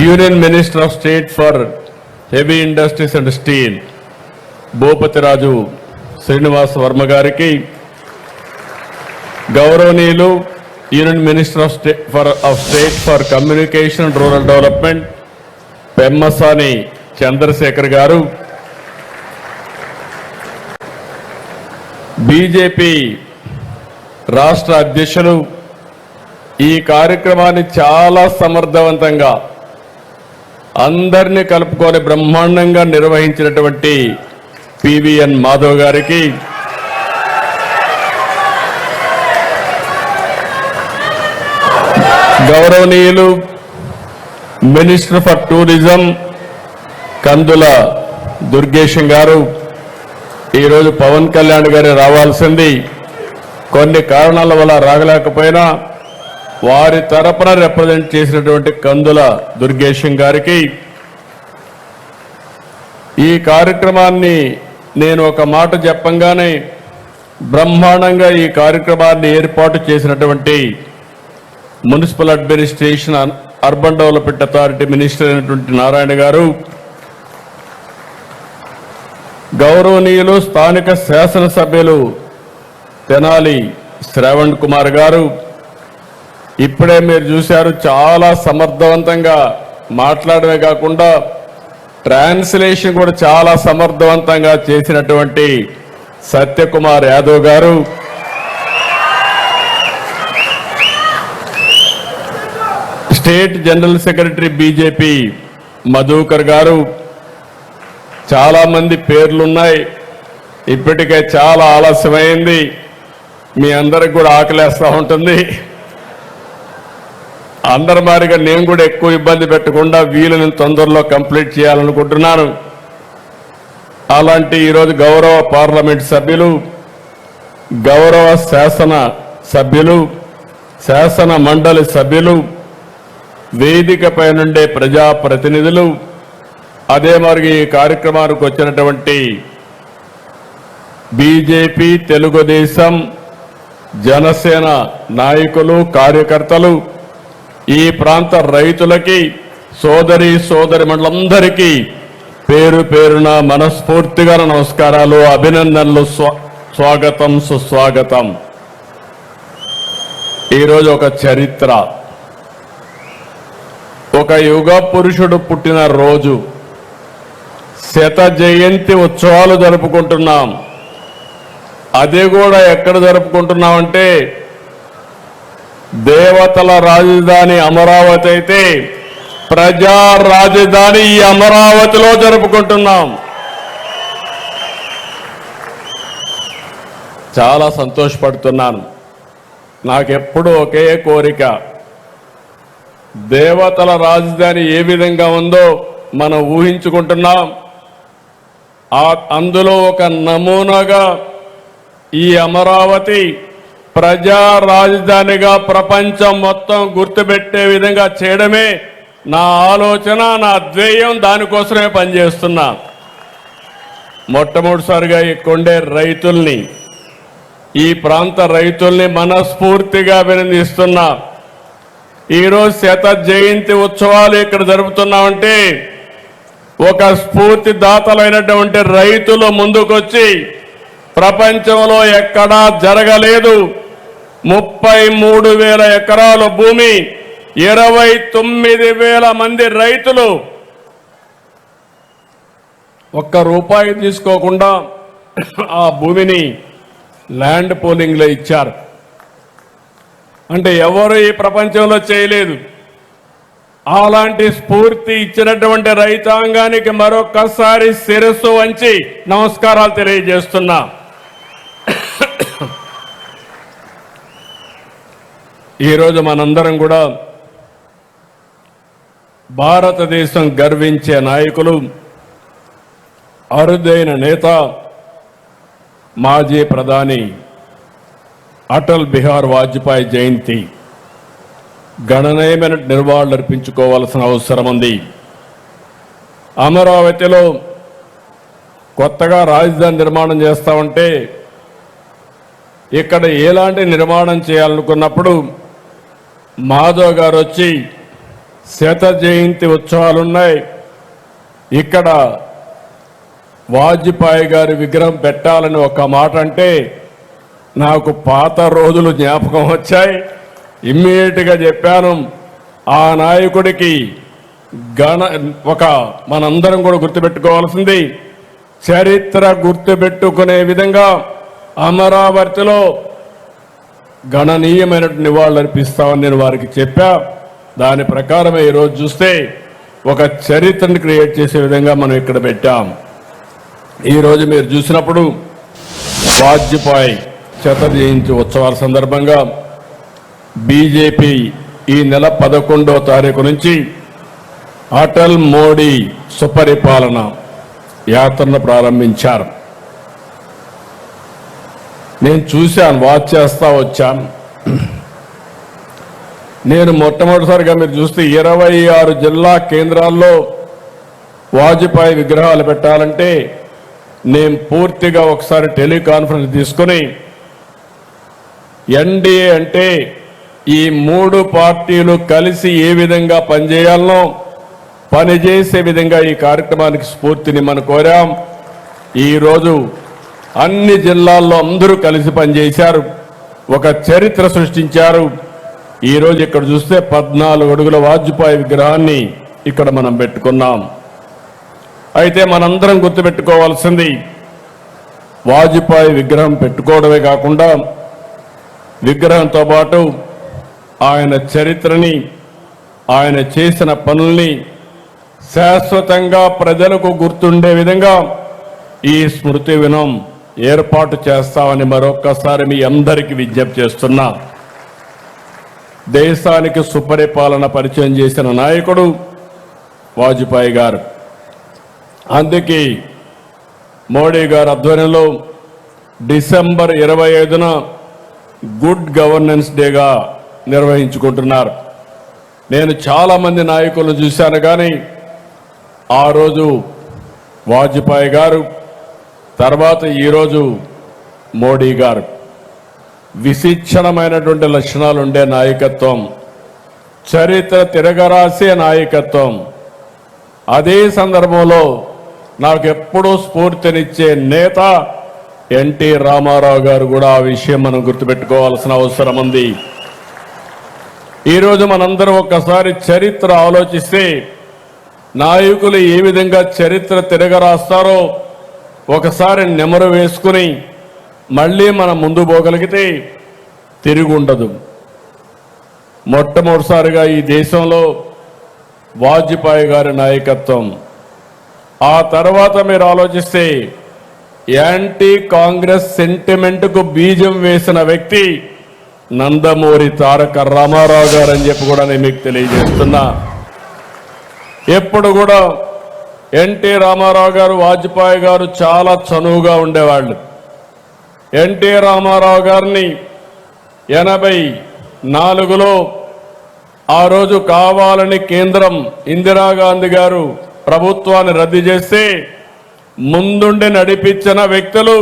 Union minister of state for heavy industries and steel Bhupathiraju Srinivas Varma గారికి, గౌరవనీయులు union minister of state for communication and rural development Pemmasani Chandrasekhar garu, BJP రాష్ట్ర అధ్యక్షులు, ఈ కార్యక్రమాన్ని చాలా సమర్థవంతంగా అందరినీ కలుపుకొని బ్రహ్మాండంగా నిర్వహించినటువంటి పివిఎన్ మాధవ్ గారికి, గౌరవనీయులు మినిస్టర్ ఫర్ టూరిజం కందుల దుర్గేశం గారు, ఈరోజు పవన్ కళ్యాణ్ గారు రావాల్సింది, కొన్ని కారణాల వల్ల రాగలేకపోయినా వారి తరపున రిప్రజెంట్ చేసినటువంటి కందుల దుర్గేశం గారికి, ఈ కార్యక్రమాన్ని నేను ఒక మాట చెప్పంగానే బ్రహ్మాండంగా ఈ కార్యక్రమాన్ని ఏర్పాటు చేసినటువంటి municipal administration urban development authority minister అయినటువంటి నారాయణ గారు, గౌరవనీయులు స్థానిక శాసనసభ్యులు తెనాలి శ్రావణ్ కుమార్ గారు, ఇప్పుడే మీరు చూశారు చాలా సమర్థవంతంగా మాట్లాడమే కాకుండా ట్రాన్స్లేషన్ కూడా చాలా సమర్థవంతంగా చేసినటువంటి సత్యకుమార్ యాదవ్ గారు, state general secretary BJP Madhukar గారు, చాలా మంది పేర్లున్నాయి, ఇప్పటికే చాలా ఆలస్యమైంది, మీ అందరికి కూడా ఆకలేస్తూ ఉంటుంది. అందరి మారిగా నేను కూడా ఎక్కువ ఇబ్బంది పెట్టకుండా వీలుని తొందరలో కంప్లీట్ చేయాలనుకుంటున్నాను. అలాంటి ఈరోజు గౌరవ పార్లమెంట్ సభ్యులు, గౌరవ శాసన సభ్యులు, శాసన మండలి సభ్యులు, వేదికపై నుండే ప్రజాప్రతినిధులు, అదే మరి ఈ కార్యక్రమానికి వచ్చినటువంటి బీజేపీ, తెలుగుదేశం, జనసేన నాయకులు, కార్యకర్తలు, ఈ ప్రాంత రైతులకి, సోదరిమణులందరికీ పేరు పేరున మనస్ఫూర్తిగా నమస్కారాలు, అభినందనలు, స్వాగతం, సుస్వాగతం. ఈరోజు ఒక చరిత్ర, ఒక యుగ పురుషుడు పుట్టిన రోజు, శత జయంతి ఉత్సవాలు జరుపుకుంటున్నాం. అది కూడా ఎక్కడ జరుపుకుంటున్నామంటే దేవతల రాజధాని అమరావతి అయితే ప్రజా రాజధాని ఈ అమరావతిలో జరుపుకుంటున్నాం. చాలా సంతోషపడుతున్నాను. నాకెప్పుడు ఒకే కోరిక, దేవతల రాజధాని ఏ విధంగా ఉందో మనం ఊహించుకుంటున్నాం. అందులో ఒక నమూనాగా ఈ అమరావతి ప్రజా రాజధానిగా ప్రపంచం మొత్తం గుర్తుపెట్టే విధంగా చేయడమే నా ఆలోచన, నా ధ్యేయం. దానికోసమే పనిచేస్తున్నా. మొట్టమొదటిసారిగా ఇక్కడుండే రైతుల్ని, ఈ ప్రాంత రైతుల్ని మనస్ఫూర్తిగా అభినందిస్తున్నా. ఈరోజు శత జయంతి ఉత్సవాలు ఇక్కడ జరుపుతున్నామంటే ఒక స్ఫూర్తిదాతలైనటువంటి రైతులు ముందుకొచ్చి, ప్రపంచంలో ఎక్కడా జరగలేదు, 33,000 ఎకరాల భూమి, 29,000 మంది రైతులు ఒక్క రూపాయి తీసుకోకుండా ఆ భూమిని ల్యాండ్ పూలింగ్లో ఇచ్చారు. అంటే ఎవరు ఈ ప్రపంచంలో చేయలేదు. అలాంటి స్ఫూర్తి ఇచ్చినటువంటి రైతాంగానికి మరొక్కసారి శిరస్సు వంచి నమస్కారాలు తెలియజేస్తున్నా. ఈరోజు మనందరం కూడా భారతదేశం గర్వించే నాయకులు, అరుదైన నేత, మాజీ ప్రధాని అటల్ బిహార్ వాజ్పేయి జయంతి గణనీయమైన నివాళులర్పించుకోవాల్సిన అవసరం ఉంది. అమరావతిలో కొత్తగా రాజధాని నిర్మాణం చేస్తామంటే ఇక్కడ ఎలాంటి నిర్మాణం చేయాలనుకున్నప్పుడు మాధవ్ గారు వచ్చి శత జయంతి ఉత్సవాలున్నాయి. ఇక్కడ వాజ్పేయి గారి విగ్రహం పెట్టాలని ఒక మాట అంటే నాకు పాత రోజులు జ్ఞాపకం వచ్చాయి. ఇమ్మీడియట్గా చెప్పాను, ఆ నాయకుడికి మనందరం కూడా గుర్తుపెట్టుకోవాల్సింది, చరిత్ర గుర్తుపెట్టుకునే విధంగా అమరావతిలో గణనీయమైన నివాళులు అర్పిస్తామని నేను వారికి చెప్పా. దాని ప్రకారమే ఈరోజు చూస్తే ఒక చరిత్రను క్రియేట్ చేసే విధంగా మనం ఇక్కడ పెట్టాం. ఈరోజు మీరు చూసినప్పుడు వాజ్పేయి శత జయంతి ఉత్సవాల సందర్భంగా బీజేపీ ఈ నెల 11వ తారీఖు నుంచి అటల్ మోడీ సుపరిపాలన యాత్రను ప్రారంభించారు. నేను చూశాను, వాచ్ చేస్తా వచ్చాను. నేను మొట్టమొదటిసారిగా మీరు చూస్తే 26 జిల్లా కేంద్రాల్లో వాజ్పేయి విగ్రహాలు పెట్టాలంటే నేను పూర్తిగా ఒకసారి టెలికాన్ఫరెన్స్ తీసుకుని ఎన్డీఏ అంటే ఈ 3 పార్టీలు కలిసి ఏ విధంగా పనిచేయాలనో పనిచేసే విధంగా ఈ కార్యక్రమానికి స్ఫూర్తిని మనం కోరాం. ఈరోజు అన్ని జిల్లాల్లో అందరూ కలిసి పనిచేశారు, ఒక చరిత్ర సృష్టించారు. ఈరోజు ఇక్కడ చూస్తే 14 అడుగుల వాజ్పేయి విగ్రహాన్ని ఇక్కడ మనం పెట్టుకున్నాం. అయితే మనందరం గుర్తుపెట్టుకోవాల్సింది, వాజ్పేయి విగ్రహం పెట్టుకోవడమే కాకుండా విగ్రహంతో పాటు ఆయన చరిత్రని, ఆయన చేసిన పనుల్ని శాశ్వతంగా ప్రజలకు గుర్తుండే విధంగా ఈ స్మృతి వనం ఏర్పాటు చేస్తామని మరొక్కసారి మీ అందరికీ విజ్ఞప్తి చేస్తున్నా. దేశానికి సుపరిపాలన పరిచయం చేసిన నాయకుడు వాజ్పేయి గారు. అందుకే మోడీ గారి ఆధ్వర్యంలో డిసెంబర్ 25న గుడ్ గవర్నెన్స్ డేగా నిర్వహించుకుంటున్నారు. నేను చాలామంది నాయకులను చూశాను, కానీ ఆ రోజు వాజ్పేయి గారు, తర్వాత ఈరోజు మోడీ గారు విశిక్షణమైనటువంటి లక్షణాలు ఉండే నాయకత్వం, చరిత్ర తిరగరాసే నాయకత్వం. అదే సందర్భంలో నాకు ఎప్పుడూ స్ఫూర్తినిచ్చే నేత ఎన్టీ రామారావు గారు కూడా. ఆ విషయం మనం గుర్తుపెట్టుకోవాల్సిన అవసరం ఉంది. ఈరోజు మనందరం ఒక్కసారి చరిత్ర ఆలోచిస్తే నాయకులు ఏ విధంగా చరిత్ర తిరగరాస్తారో ఒకసారి నెమరు వేసుకుని మళ్ళీ మనం ముందు పోగలిగితే తిరిగి ఉండదు. మొట్టమొదటిసారిగా ఈ దేశంలో వాజ్పేయి గారి నాయకత్వం. ఆ తర్వాత మీరు ఆలోచిస్తే యాంటీ కాంగ్రెస్ సెంటిమెంట్కు బీజం వేసిన వ్యక్తి నందమూరి తారక రామారావు గారు అని చెప్పి కూడా నేను మీకు తెలియజేస్తున్నా. ఎప్పుడు కూడా ఎన్టీ రామారావు గారు, వాజ్పేయి గారు చాలా చనువుగా ఉండేవాళ్ళు. ఎన్టీ రామారావు గారిని 84లో ఆ రోజు కావాలని కేంద్రం ఇందిరాగాంధీ గారు ప్రభుత్వాన్ని రద్దు చేస్తే ముందుండి నడిపించిన వ్యక్తులు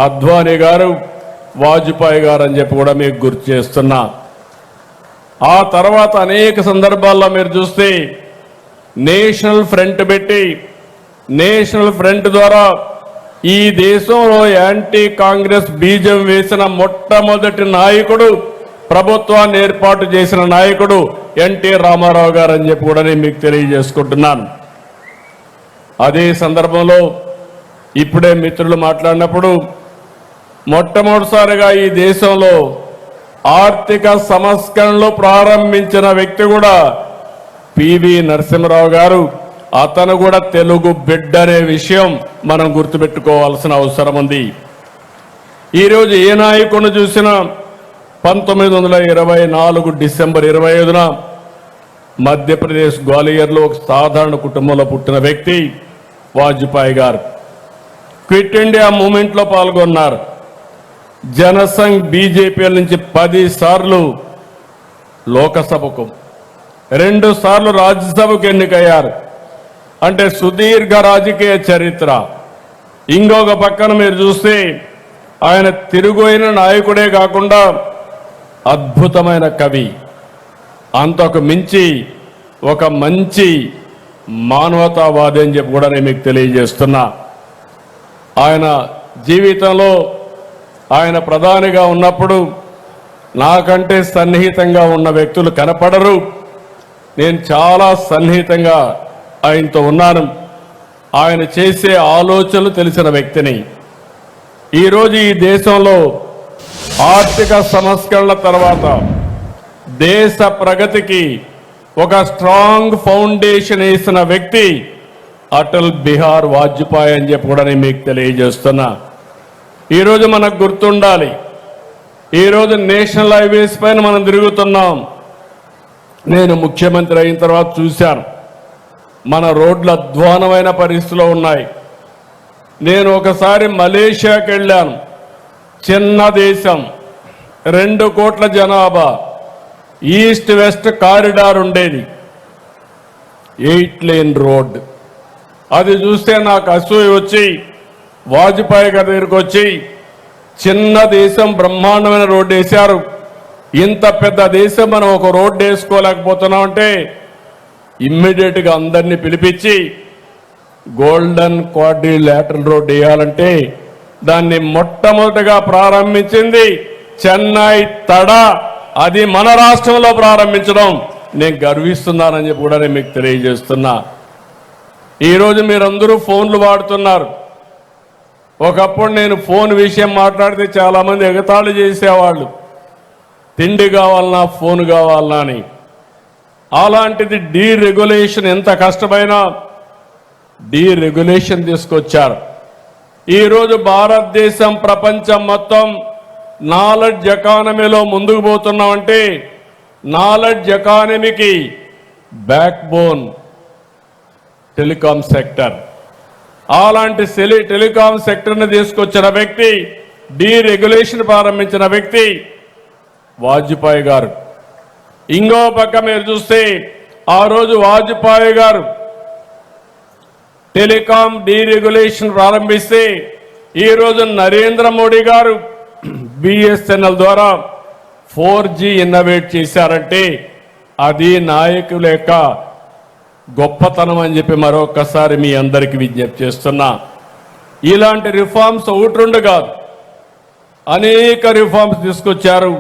అద్వానీ గారు, వాజ్పేయి గారు అని చెప్పి కూడా మీకు గుర్తు చేస్తున్నా. ఆ తర్వాత అనేక సందర్భాల్లో మీరు చూస్తే నేషనల్ ఫ్రంట్ పెట్టి, నేషనల్ ఫ్రంట్ ద్వారా ఈ దేశంలో యాంటీ కాంగ్రెస్ బీజం వేసిన మొట్టమొదటి నాయకుడు, ప్రభుత్వాన్ని ఏర్పాటు చేసిన నాయకుడు ఎన్టీ రామారావు గారు అని చెప్పి కూడా నేను మీకు తెలియజేసుకుంటున్నాను. అదే సందర్భంలో ఇప్పుడే మిత్రులు మాట్లాడినప్పుడు మొట్టమొదటిసారిగా ఈ దేశంలో ఆర్థిక సంస్కరణలు ప్రారంభించిన వ్యక్తి కూడా పివి నరసింహరావు గారు. అతను కూడా తెలుగు బిడ్డ అనే విషయం మనం గుర్తుపెట్టుకోవాల్సిన అవసరం ఉంది. ఈరోజు ఏ నాయకుడిని చూసినా 1924 డిసెంబర్ 25న మధ్యప్రదేశ్ గ్వాలియర్లో ఒక సాధారణ కుటుంబంలో పుట్టిన వ్యక్తి వాజ్పేయి గారు. క్విట్ ఇండియా మూవ్మెంట్లో పాల్గొన్నారు. జనసంఘ్ బీజేపీ నుంచి 10 సార్లు లోకసభకు, 2 సార్లు రాజ్యసభకు ఎన్నికయ్యారు. అంటే సుదీర్ఘ రాజకీయ చరిత్ర. ఇంకొక పక్కన మీరు చూస్తే ఆయన తిరుగుయిన నాయకుడే కాకుండా అద్భుతమైన కవి. అంతకు మించి ఒక మంచి మానవతావాది అని చెప్పి కూడా నేను మీకు తెలియజేస్తున్నా. ఆయన జీవితంలో ఆయన ప్రధానిగా ఉన్నప్పుడు నాకంటే సన్నిహితంగా ఉన్న వ్యక్తులు కనపడరు. నేను చాలా సన్నిహితంగా ఆయనతో ఉన్నాను. ఆయన చేసే ఆలోచనలు తెలిసిన వ్యక్తిని. ఈరోజు ఈ దేశంలో ఆర్థిక సంస్కరణల తర్వాత దేశ ప్రగతికి ఒక స్ట్రాంగ్ ఫౌండేషన్ వేసిన వ్యక్తి అటల్ బిహారీ వాజ్పేయి అని చెప్పి కూడా నేను మీకు తెలియజేస్తున్నా. ఈరోజు మనకు గుర్తుండాలి, ఈరోజు నేషనల్ హైవేస్ పైన మనం తిరుగుతున్నాం. నేను ముఖ్యమంత్రి అయిన తర్వాత చూశాను, మన రోడ్లు అధ్వానమైన పరిస్థితిలో ఉన్నాయి. నేను ఒకసారి మలేషియాకి వెళ్ళాను. చిన్న దేశం, 2 కోట్ల జనాభా, ఈస్ట్ వెస్ట్ కారిడార్ ఉండేది, 8 లేన్ రోడ్. అది చూస్తే నాకు అసూయ వచ్చి వాజ్పేయి గారి దగ్గరికి వచ్చి, చిన్న దేశం బ్రహ్మాండమైన రోడ్డు వేశారు, ఇంత పెద్ద దేశం మనం ఒక రోడ్డు వేసుకోలేకపోతున్నాం అంటే ఇమ్మీడియట్గా అందరినీ పిలిపించి గోల్డెన్ క్వాడ్రిలేటరల్ రోడ్డు వేయాలంటే దాన్ని మొట్టమొదటిగా ప్రారంభించింది చెన్నై తడ. అది మన రాష్ట్రంలో ప్రారంభించడం నేను గర్విస్తున్నానని చెప్పి కూడా నేను మీకు తెలియజేస్తున్నా. ఈరోజు మీరందరూ ఫోన్లు వాడుతున్నారు. ఒకప్పుడు నేను ఫోన్ విషయం మాట్లాడితే చాలామంది ఎగతాళి చేసేవాళ్ళు, తిండి కావాలన్నా ఫోన్ కావాలన్నా అని. అలాంటిది డీరెగ్యులేషన్, ఎంత కష్టమైనా డీరెగ్యులేషన్ తీసుకొచ్చారు. ఈరోజు భారతదేశం ప్రపంచం మొత్తం నాలెడ్జ్ ఎకానమీలో ముందుకు పోతున్నామంటే నాలెడ్జ్ ఎకానమీకి బ్యాక్ బోన్ టెలికాం సెక్టర్. అలాంటి టెలికాం సెక్టర్ని తీసుకొచ్చిన వ్యక్తి, డీరెగ్యులేషన్ ప్రారంభించిన వ్యక్తి వాజ్పేయి గారు. ఇంకో పక్క మీరు చూస్తే ఆ రోజు వాజ్పేయి గారు టెలికాం డీరెగ్యులేషన్ ప్రారంభిస్తే ఈరోజు నరేంద్ర మోడీ గారు బిఎస్ఎన్ఎల్ ద్వారా 4G ఇన్నోవేట్ చేశారంటే అది నాయకుల యొక్క గొప్పతనం అని చెప్పి మరొకసారి మీ అందరికీ విజ్ఞప్తి చేస్తున్నా. ఇలాంటి రిఫార్మ్స్ ఒకటి రెండు కాదు, అనేక రిఫార్మ్స్ తీసుకొచ్చారు.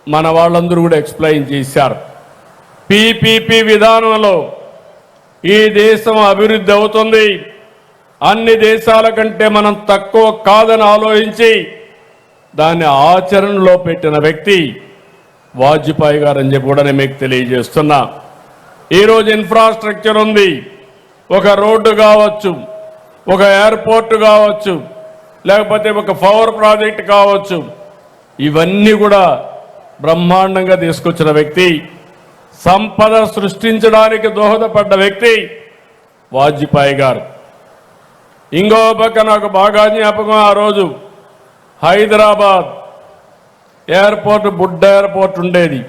మన వాళ్ళందరూ కూడా ఎక్స్ప్లెయిన్ చేశారు. పీపీపీ విధానంలో ఈ దేశం అభివృద్ధి అవుతుంది, అన్ని దేశాల కంటే మనం తక్కువ కాదని ఆలోచించి దాన్ని ఆచరణలో పెట్టిన వ్యక్తి వాజ్పేయి గారు అని చెప్పి కూడా నేను మీకు తెలియజేస్తున్నా. ఈరోజు ఇన్ఫ్రాస్ట్రక్చర్ ఉంది, ఒక రోడ్డు కావచ్చు, ఒక ఎయిర్పోర్ట్ కావచ్చు, లేకపోతే ఒక పవర్ ప్రాజెక్ట్ కావచ్చు, ఇవన్నీ కూడా బ్రహ్మాండంగా తీసుకొచ్చిన వ్యక్తి, సంపద సృష్టించడానికి దోహదపడ్డ వ్యక్తి వాజ్పేయి గారు. ఇంకో పక్క నాకు బాగా జ్ఞాపకం, ఆ రోజు హైదరాబాద్ ఎయిర్పోర్ట్ బుడ్డ ఎయిర్పోర్ట్ ఉండేది,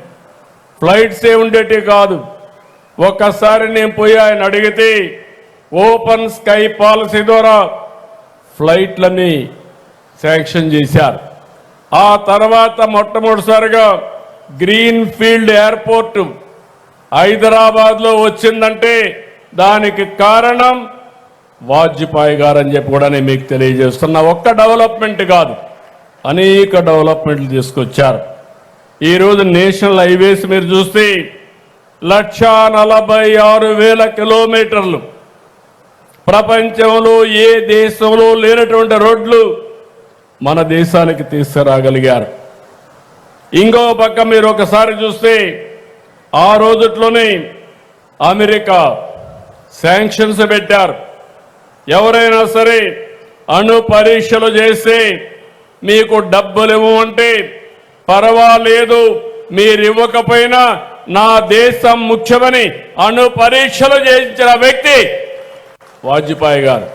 ఫ్లైట్స్ ఉండేటి కాదు. ఒక్కసారి నేను పోయి ఆయన అడిగితే ఓపెన్ స్కై పాలసీ ద్వారా ఫ్లైట్లని శాంక్షన్ చేశారు. ఆ తర్వాత మొట్టమొదటిసారిగా గ్రీన్ ఫీల్డ్ ఎయిర్పోర్ట్ హైదరాబాద్లో వచ్చిందంటే దానికి కారణం వాజ్పేయి గారు అని చెప్పి కూడా నేను మీకు తెలియజేస్తున్నా. ఒక్క డెవలప్మెంట్ కాదు, అనేక డెవలప్మెంట్లు తీసుకొచ్చారు. ఈరోజు నేషనల్ హైవేస్ మీరు చూస్తే 1,46,000 కిలోమీటర్లు, ప్రపంచంలో ఏ దేశంలో లేనటువంటి రోడ్లు మన దేశానికి తీసుకురాగలిగారు. ఇంకో పక్క మీరు ఒకసారి చూస్తే ఆ రోజుట్లోనే అమెరికా శాంక్షన్స్ పెట్టారు. ఎవరైనా సరే అణు పరీక్షలు చేస్తే మీకు డబ్బులు ఇవ్వమంటే పర్వాలేదు, మీరు ఇవ్వకపోయినా నా దేశం ముఖ్యమని అణు పరీక్షలు చేయించిన వ్యక్తి వాజ్పేయి గారు.